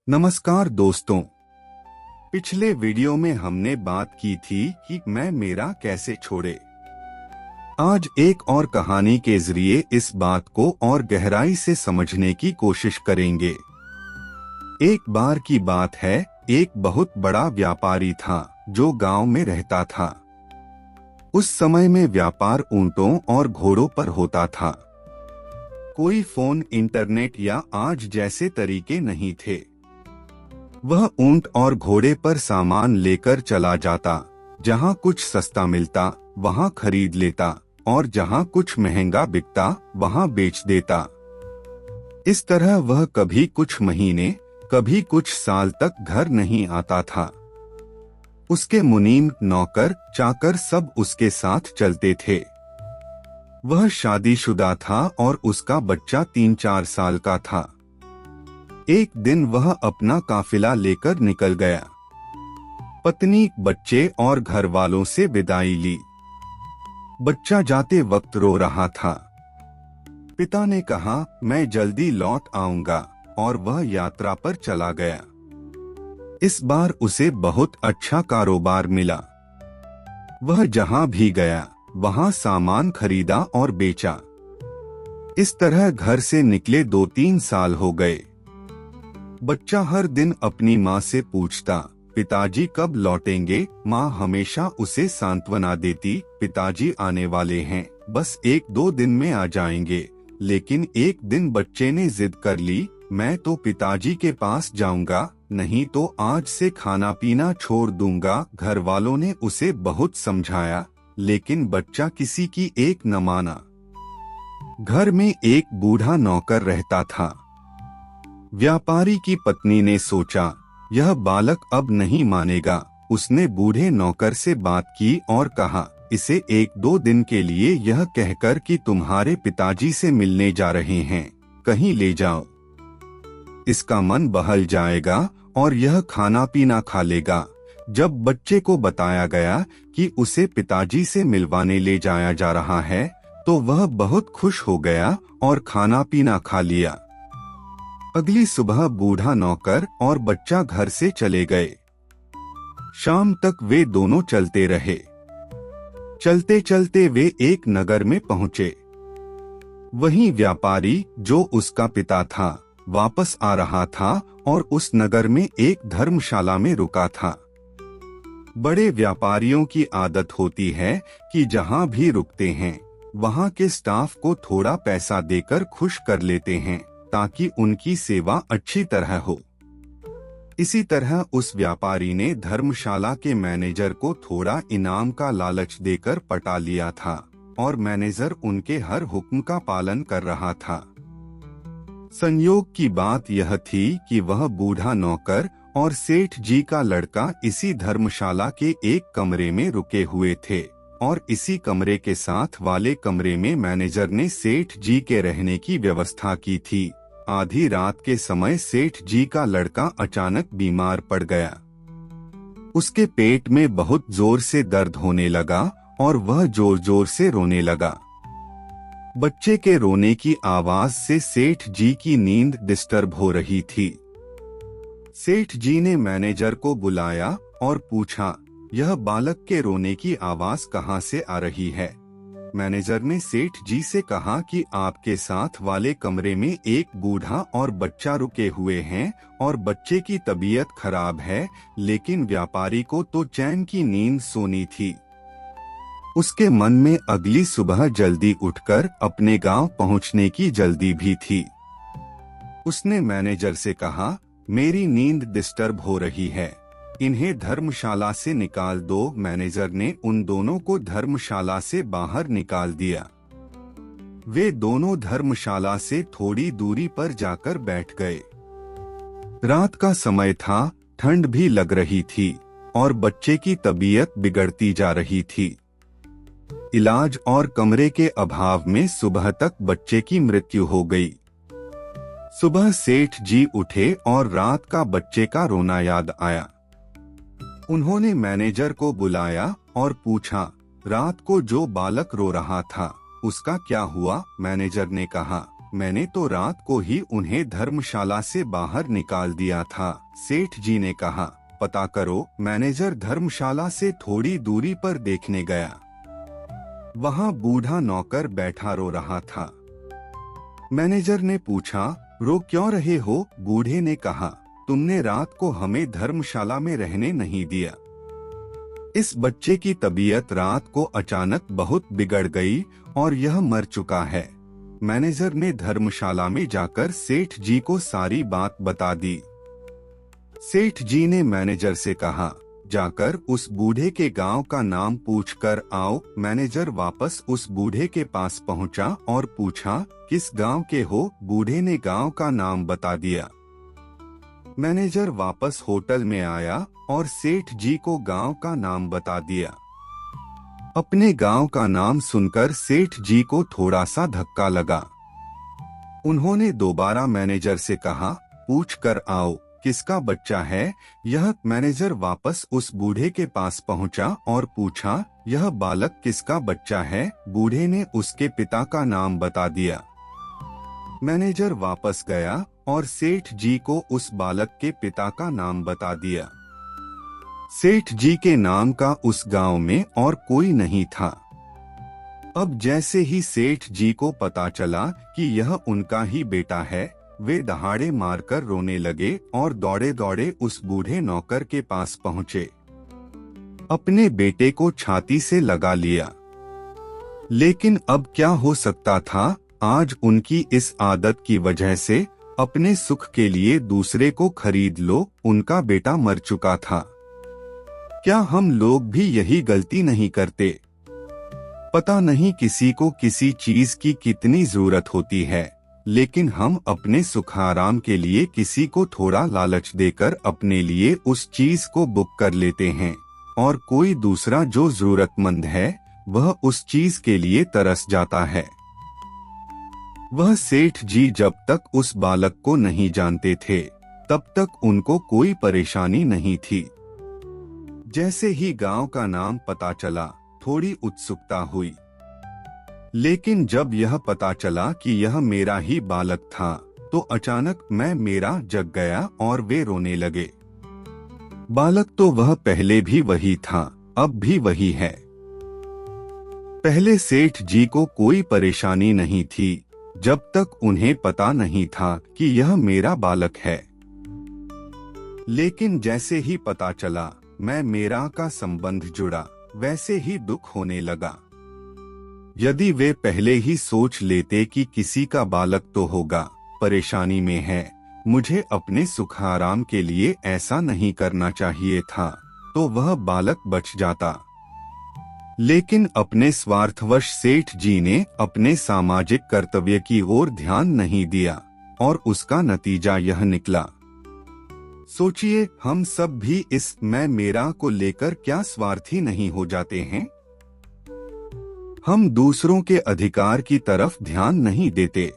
नमस्कार दोस्तों। पिछले वीडियो में हमने बात की थी कि मैं मेरा कैसे छोड़े। आज एक और कहानी के जरिए इस बात को और गहराई से समझने की कोशिश करेंगे। एक बार की बात है, एक बहुत बड़ा व्यापारी था जो गांव में रहता था। उस समय में व्यापार ऊंटों और घोड़ों पर होता था। कोई फोन, इंटरनेट या आज जैसे तरीके नहीं थे। वह ऊंट और घोड़े पर सामान लेकर चला जाता। जहां कुछ सस्ता मिलता वहां खरीद लेता और जहां कुछ महंगा बिकता वहां बेच देता। इस तरह वह कभी कुछ महीने, कभी कुछ साल तक घर नहीं आता था। उसके मुनीम, नौकर, चाकर सब उसके साथ चलते थे। वह शादीशुदा था और उसका बच्चा 3-4 साल का था। एक दिन वह अपना काफिला लेकर निकल गया। पत्नी, बच्चे और घर वालों से विदाई ली। बच्चा जाते वक्त रो रहा था। पिता ने कहा, मैं जल्दी लौट आऊंगा, और वह यात्रा पर चला गया। इस बार उसे बहुत अच्छा कारोबार मिला। वह जहां भी गया वहां सामान खरीदा और बेचा। इस तरह घर से निकले 2-3 साल हो गए। बच्चा हर दिन अपनी माँ से पूछता, पिताजी कब लौटेंगे। माँ हमेशा उसे सांत्वना देती, पिताजी आने वाले हैं, बस 1-2 दिन में आ जाएंगे। लेकिन एक दिन बच्चे ने जिद कर ली, मैं तो पिताजी के पास जाऊंगा, नहीं तो आज से खाना पीना छोड़ दूंगा। घर वालों ने उसे बहुत समझाया, लेकिन बच्चा किसी की एक न माना। घर में एक बूढ़ा नौकर रहता था। व्यापारी की पत्नी ने सोचा, यह बालक अब नहीं मानेगा। उसने बूढ़े नौकर से बात की और कहा, इसे 1-2 दिन के लिए यह कहकर कि तुम्हारे पिताजी से मिलने जा रहे हैं, कहीं ले जाओ। इसका मन बहल जाएगा और यह खाना पीना खा लेगा। जब बच्चे को बताया गया कि उसे पिताजी से मिलवाने ले जाया जा रहा है, तो वह बहुत खुश हो गया और खाना पीना खा लिया। अगली सुबह बूढ़ा नौकर और बच्चा घर से चले गए। शाम तक वे दोनों चलते रहे। चलते चलते वे एक नगर में पहुंचे। वहीं व्यापारी, जो उसका पिता था, वापस आ रहा था और उस नगर में एक धर्मशाला में रुका था। बड़े व्यापारियों की आदत होती है कि जहां भी रुकते हैं वहां के स्टाफ को थोड़ा पैसा देकर खुश कर लेते हैं, ताकि उनकी सेवा अच्छी तरह हो। इसी तरह उस व्यापारी ने धर्मशाला के मैनेजर को थोड़ा इनाम का लालच देकर पटा लिया था, और मैनेजर उनके हर हुक्म का पालन कर रहा था। संयोग की बात यह थी कि वह बूढ़ा नौकर और सेठ जी का लड़का इसी धर्मशाला के एक कमरे में रुके हुए थे, और इसी कमरे के साथ वाले कमरे में मैनेजर ने सेठ जी के रहने की व्यवस्था की थी। आधी रात के समय सेठ जी का लड़का अचानक बीमार पड़ गया। उसके पेट में बहुत जोर से दर्द होने लगा और वह जोर जोर से रोने लगा। बच्चे के रोने की आवाज से सेठ जी की नींद डिस्टर्ब हो रही थी। सेठ जी ने मैनेजर को बुलाया और पूछा, यह बालक के रोने की आवाज कहाँ से आ रही है। मैनेजर ने सेठ जी से कहा कि आपके साथ वाले कमरे में एक बूढ़ा और बच्चा रुके हुए हैं और बच्चे की तबीयत खराब है, लेकिन व्यापारी को तो चैन की नींद सोनी थी। उसके मन में अगली सुबह जल्दी उठकर अपने गांव पहुंचने की जल्दी भी थी। उसने मैनेजर से कहा, मेरी नींद डिस्टर्ब हो रही है, इन्हें धर्मशाला से निकाल दो। मैनेजर ने उन दोनों को धर्मशाला से बाहर निकाल दिया। वे दोनों धर्मशाला से थोड़ी दूरी पर जाकर बैठ गए। रात का समय था, ठंड भी लग रही थी और बच्चे की तबीयत बिगड़ती जा रही थी। इलाज और कमरे के अभाव में सुबह तक बच्चे की मृत्यु हो गई। सुबह सेठ जी उठे और रात का बच्चे का रोना याद आया। उन्होंने मैनेजर को बुलाया और पूछा, रात को जो बालक रो रहा था उसका क्या हुआ। मैनेजर ने कहा, मैंने तो रात को ही उन्हें धर्मशाला से बाहर निकाल दिया था। सेठ जी ने कहा, पता करो। मैनेजर धर्मशाला से थोड़ी दूरी पर देखने गया। वहां बूढ़ा नौकर बैठा रो रहा था। मैनेजर ने पूछा, रो क्यों रहे हो? बूढ़े ने कहा, तुमने रात को हमें धर्मशाला में रहने नहीं दिया। इस बच्चे की तबीयत रात को अचानक बहुत बिगड़ गई और यह मर चुका है। मैनेजर ने धर्मशाला में जाकर सेठ जी को सारी बात बता दी। सेठ जी ने मैनेजर से कहा, जाकर उस बूढ़े के गांव का नाम पूछकर आओ। मैनेजर वापस उस बूढ़े के पास पहुंचा और पूछा, किस गांव के हो? बूढ़े ने गांव का नाम बता दिया। मैनेजर वापस होटल में आया और सेठ जी को गांव का नाम बता दिया। अपने गांव का नाम सुनकर सेठ जी को थोड़ा सा धक्का लगा। उन्होंने दोबारा मैनेजर से कहा, पूछ कर आओ किसका बच्चा है यह? मैनेजर वापस उस बूढ़े के पास पहुंचा और पूछा, यह बालक किसका बच्चा है? बूढ़े ने उसके पिता का नाम बता दिया। मैनेजर वापस गया और सेठ जी को उस बालक के पिता का नाम बता दिया। सेठ जी के नाम का उस गांव में और कोई नहीं था। अब जैसे ही सेठ जी को पता चला कि यह उनका ही बेटा है, वे दहाड़े मारकर रोने लगे और दौड़े दौड़े उस बूढ़े नौकर के पास पहुंचे। अपने बेटे को छाती से लगा लिया। लेकिन अब क्या हो सकता था? आज उनकी इस आदत की वजह से अपने सुख के लिए दूसरे को खरीद लो। उनका बेटा मर चुका था। क्या हम लोग भी यही गलती नहीं करते? पता नहीं किसी को किसी चीज की कितनी जरूरत होती है, लेकिन हम अपने सुख आराम के लिए किसी को थोड़ा लालच देकर अपने लिए उस चीज को बुक कर लेते हैं और कोई दूसरा जो जरूरतमंद है वह उस चीज के लिए तरस जाता है। वह सेठ जी जब तक उस बालक को नहीं जानते थे तब तक उनको कोई परेशानी नहीं थी। जैसे ही गांव का नाम पता चला, थोड़ी उत्सुकता हुई। लेकिन जब यह पता चला कि यह मेरा ही बालक था, तो अचानक मैं मेरा जग गया और वे रोने लगे। बालक तो वह पहले भी वही था, अब भी वही है। पहले सेठ जी को कोई परेशानी नहीं थी, जब तक उन्हें पता नहीं था कि यह मेरा बालक है। लेकिन जैसे ही पता चला मैं मेरा का संबंध जुड़ा, वैसे ही दुख होने लगा। यदि वे पहले ही सोच लेते कि किसी का बालक तो होगा, परेशानी में है, मुझे अपने सुख आराम के लिए ऐसा नहीं करना चाहिए था, तो वह बालक बच जाता। लेकिन अपने स्वार्थवश सेठ जी ने अपने सामाजिक कर्तव्य की ओर ध्यान नहीं दिया और उसका नतीजा यह निकला। सोचिए, हम सब भी इस मैं मेरा को लेकर क्या स्वार्थी नहीं हो जाते हैं? हम दूसरों के अधिकार की तरफ ध्यान नहीं देते।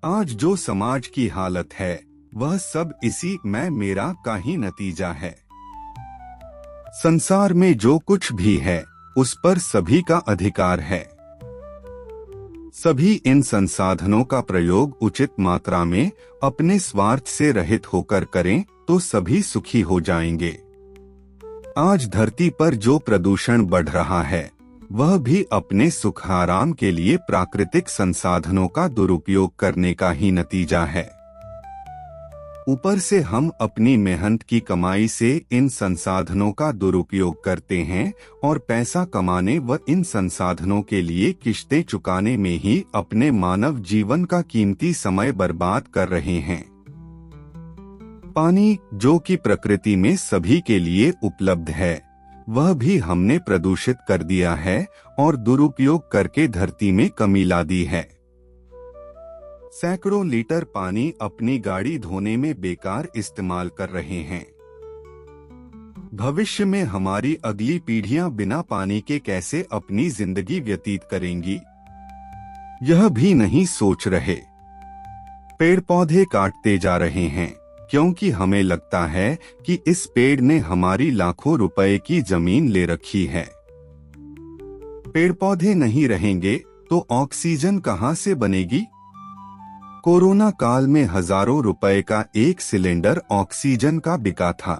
आज जो समाज की हालत है वह सब इसी मैं मेरा का ही नतीजा है। संसार में जो कुछ भी है उस पर सभी का अधिकार है। सभी इन संसाधनों का प्रयोग उचित मात्रा में अपने स्वार्थ से रहित होकर करें तो सभी सुखी हो जाएंगे। आज धरती पर जो प्रदूषण बढ़ रहा है वह भी अपने सुख आराम के लिए प्राकृतिक संसाधनों का दुरुपयोग करने का ही नतीजा है। ऊपर से हम अपनी मेहनत की कमाई से इन संसाधनों का दुरुपयोग करते हैं और पैसा कमाने व इन संसाधनों के लिए किश्तें चुकाने में ही अपने मानव जीवन का कीमती समय बर्बाद कर रहे हैं। पानी, जो कि प्रकृति में सभी के लिए उपलब्ध है, वह भी हमने प्रदूषित कर दिया है और दुरुपयोग करके धरती में कमी ला दी है। सैकड़ों लीटर पानी अपनी गाड़ी धोने में बेकार इस्तेमाल कर रहे हैं। भविष्य में हमारी अगली पीढ़ियां बिना पानी के कैसे अपनी जिंदगी व्यतीत करेंगी, यह भी नहीं सोच रहे। पेड़ पौधे काटते जा रहे हैं क्योंकि हमें लगता है कि इस पेड़ ने हमारी लाखों रुपए की जमीन ले रखी है। पेड़ पौधे नहीं रहेंगे तो ऑक्सीजन कहां से बनेगी? कोरोना काल में हजारों रुपए का एक सिलेंडर ऑक्सीजन का बिका था।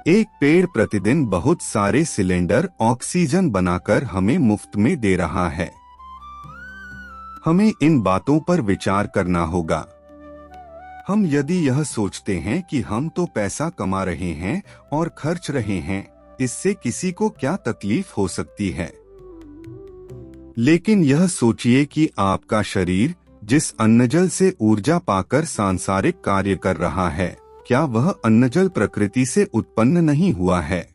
एक पेड़ प्रतिदिन बहुत सारे सिलेंडर ऑक्सीजन बनाकर हमें मुफ्त में दे रहा है। हमें इन बातों पर विचार करना होगा। हम यदि यह सोचते हैं कि हम तो पैसा कमा रहे हैं और खर्च रहे हैं, इससे किसी को क्या तकलीफ हो सकती है। लेकिन यह सोचिए कि आपका शरीर जिस अन्नजल से ऊर्जा पाकर सांसारिक कार्य कर रहा है, क्या वह अन्नजल प्रकृति से उत्पन्न नहीं हुआ है।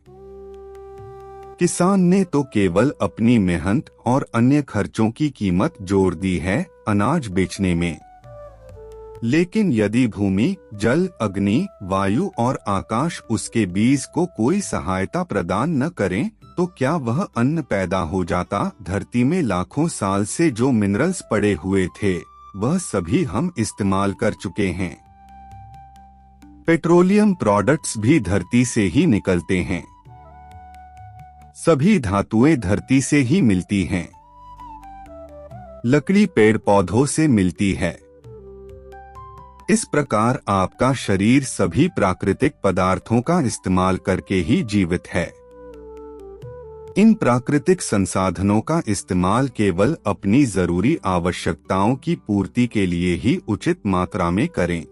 किसान ने तो केवल अपनी मेहनत और अन्य खर्चों की कीमत जोड़ दी है अनाज बेचने में। लेकिन यदि भूमि, जल, अग्नि, वायु और आकाश उसके बीज को कोई सहायता प्रदान न करें, तो क्या वह अन्न पैदा हो जाता। धरती में लाखों साल से जो मिनरल्स पड़े हुए थे, वह सभी हम इस्तेमाल कर चुके हैं। पेट्रोलियम प्रोडक्ट्स भी धरती से ही निकलते हैं। सभी धातुएं धरती से ही मिलती हैं। लकड़ी पेड़ पौधों से मिलती है। इस प्रकार आपका शरीर सभी प्राकृतिक पदार्थों का इस्तेमाल करके ही जीवित है। इन प्राकृतिक संसाधनों का इस्तेमाल केवल अपनी जरूरी आवश्यकताओं की पूर्ति के लिए ही उचित मात्रा में करें।